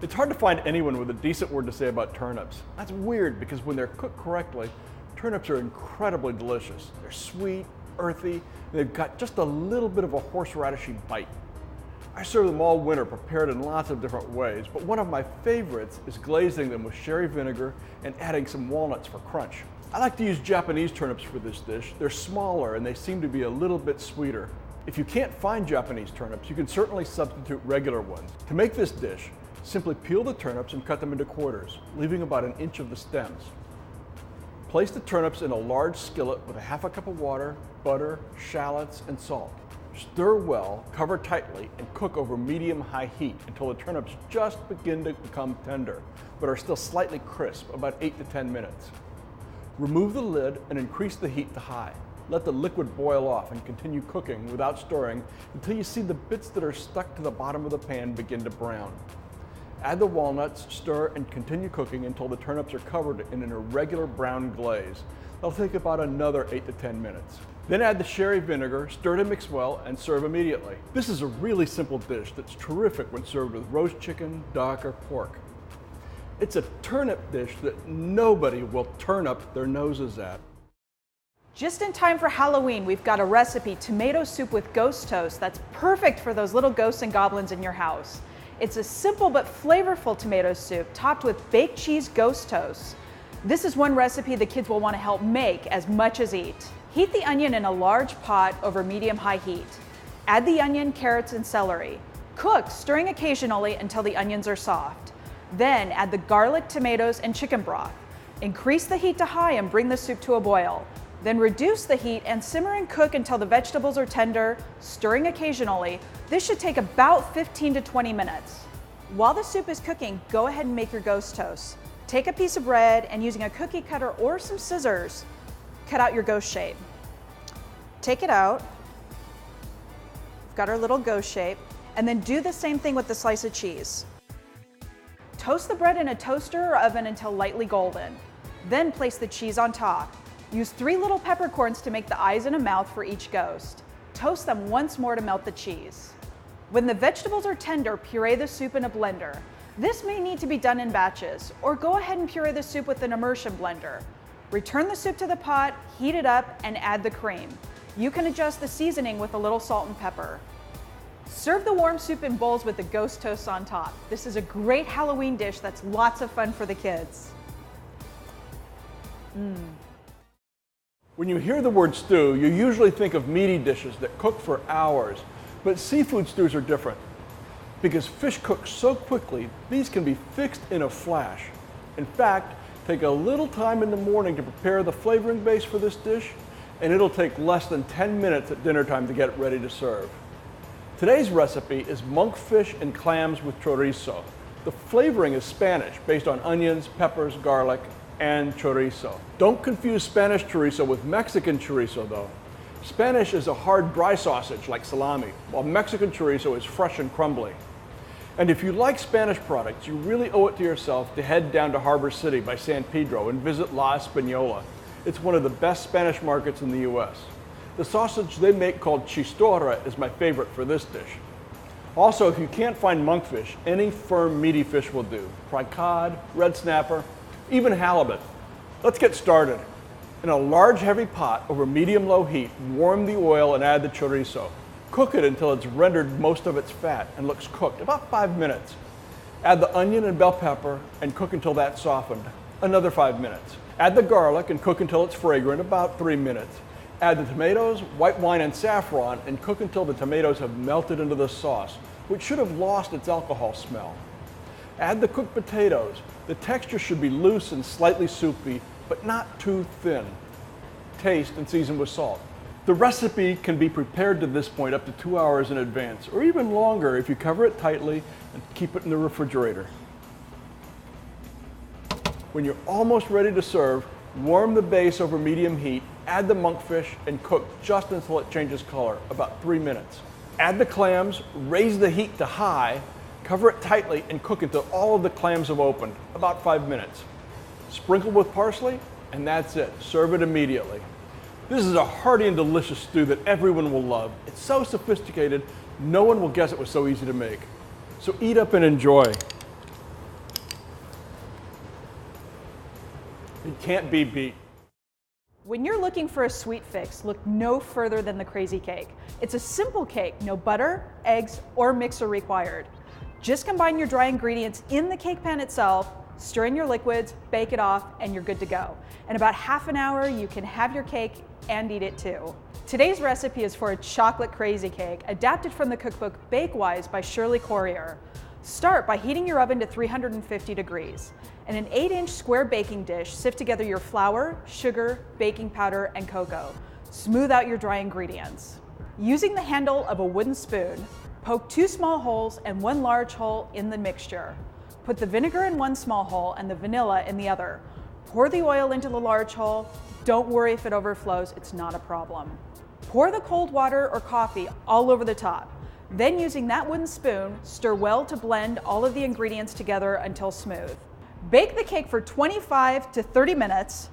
It's hard to find anyone with a decent word to say about turnips. That's weird because when they're cooked correctly, turnips are incredibly delicious. They're sweet, earthy, and they've got just a little bit of a horseradishy bite. I serve them all winter prepared in lots of different ways, but one of my favorites is glazing them with sherry vinegar and adding some walnuts for crunch. I like to use Japanese turnips for this dish. They're smaller and they seem to be a little bit sweeter. If you can't find Japanese turnips, you can certainly substitute regular ones. To make this dish, simply peel the turnips and cut them into quarters, leaving about an inch of the stems. Place the turnips in a large skillet with a half a cup of water, butter, shallots, and salt. Stir well, cover tightly, and cook over medium-high heat until the turnips just begin to become tender, but are still slightly crisp, about 8 to 10 minutes. Remove the lid and increase the heat to high. Let the liquid boil off and continue cooking without stirring until you see the bits that are stuck to the bottom of the pan begin to brown. Add the walnuts, stir, and continue cooking until the turnips are covered in an irregular brown glaze. That'll take about another 8 to 10 minutes. Then add the sherry vinegar, stir to mix well, and serve immediately. This is a really simple dish that's terrific when served with roast chicken, duck, or pork. It's a turnip dish that nobody will turn up their noses at. Just in time for Halloween, we've got a recipe, tomato soup with ghost toast, that's perfect for those little ghosts and goblins in your house. It's a simple but flavorful tomato soup topped with baked cheese ghost toast. This is one recipe the kids will want to help make as much as eat. Heat the onion in a large pot over medium-high heat. Add the onion, carrots, and celery. Cook, stirring occasionally until the onions are soft. Then add the garlic, tomatoes, and chicken broth. Increase the heat to high and bring the soup to a boil. Then reduce the heat and simmer and cook until the vegetables are tender, stirring occasionally. This should take about 15 to 20 minutes. While the soup is cooking, go ahead and make your ghost toast. Take a piece of bread and using a cookie cutter or some scissors, cut out your ghost shape. Take it out. We've got our little ghost shape. And then do the same thing with the slice of cheese. Toast the bread in a toaster or oven until lightly golden. Then place the cheese on top. Use 3 little peppercorns to make the eyes and a mouth for each ghost. Toast them once more to melt the cheese. When the vegetables are tender, puree the soup in a blender. This may need to be done in batches, or go ahead and puree the soup with an immersion blender. Return the soup to the pot, heat it up, and add the cream. You can adjust the seasoning with a little salt and pepper. Serve the warm soup in bowls with the ghost toast on top. This is a great Halloween dish that's lots of fun for the kids. When you hear the word stew, you usually think of meaty dishes that cook for hours, but seafood stews are different. Because fish cook so quickly, these can be fixed in a flash. In fact, take a little time in the morning to prepare the flavoring base for this dish, and it'll take less than 10 minutes at dinner time to get it ready to serve. Today's recipe is monkfish and clams with chorizo. The flavoring is Spanish, based on onions, peppers, garlic, and chorizo. Don't confuse Spanish chorizo with Mexican chorizo though. Spanish is a hard, dry sausage like salami, while Mexican chorizo is fresh and crumbly. And if you like Spanish products, you really owe it to yourself to head down to Harbor City by San Pedro and visit La Española. It's one of the best Spanish markets in the US. The sausage they make called chistorra is my favorite for this dish. Also, if you can't find monkfish, any firm meaty fish will do. Fried cod, red snapper, even halibut. Let's get started. In a large heavy pot over medium-low heat, warm the oil and add the chorizo. Cook it until it's rendered most of its fat and looks cooked, about 5 minutes. Add the onion and bell pepper and cook until that's softened, another 5 minutes. Add the garlic and cook until it's fragrant, about 3 minutes. Add the tomatoes, white wine, and saffron and cook until the tomatoes have melted into the sauce, which should have lost its alcohol smell. Add the cooked potatoes. The texture should be loose and slightly soupy, but not too thin. Taste and season with salt. The recipe can be prepared to this point up to 2 hours in advance, or even longer if you cover it tightly and keep it in the refrigerator. When you're almost ready to serve, warm the base over medium heat, add the monkfish, and cook just until it changes color, about 3 minutes. Add the clams, raise the heat to high, cover it tightly, and cook until all of the clams have opened, about 5 minutes. Sprinkle with parsley, and that's it. Serve it immediately. This is a hearty and delicious stew that everyone will love. It's so sophisticated, no one will guess it was so easy to make. So eat up and enjoy. can't be beat. When you're looking for a sweet fix, look no further than the Crazy Cake. It's a simple cake, no butter, eggs, or mixer required. Just combine your dry ingredients in the cake pan itself, stir in your liquids, bake it off, and you're good to go. In about half an hour, you can have your cake and eat it too. Today's recipe is for a chocolate crazy cake, adapted from the cookbook Bakewise by Shirley Corrier. Start by heating your oven to 350 degrees. In an 8-inch square baking dish, sift together your flour, sugar, baking powder, and cocoa. Smooth out your dry ingredients. Using the handle of a wooden spoon, poke 2 small holes and 1 large hole in the mixture. Put the vinegar in 1 small hole and the vanilla in the other. Pour the oil into the large hole. Don't worry if it overflows, it's not a problem. Pour the cold water or coffee all over the top. Then, using that wooden spoon, stir well to blend all of the ingredients together until smooth. Bake the cake for 25 to 30 minutes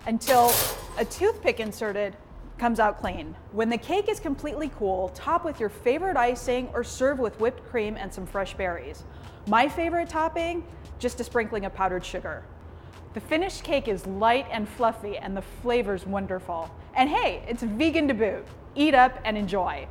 until a toothpick inserted comes out clean. When the cake is completely cool, top with your favorite icing or serve with whipped cream and some fresh berries. My favorite topping, just a sprinkling of powdered sugar. The finished cake is light and fluffy and the flavor's wonderful. And hey, it's vegan to boot. Eat up and enjoy.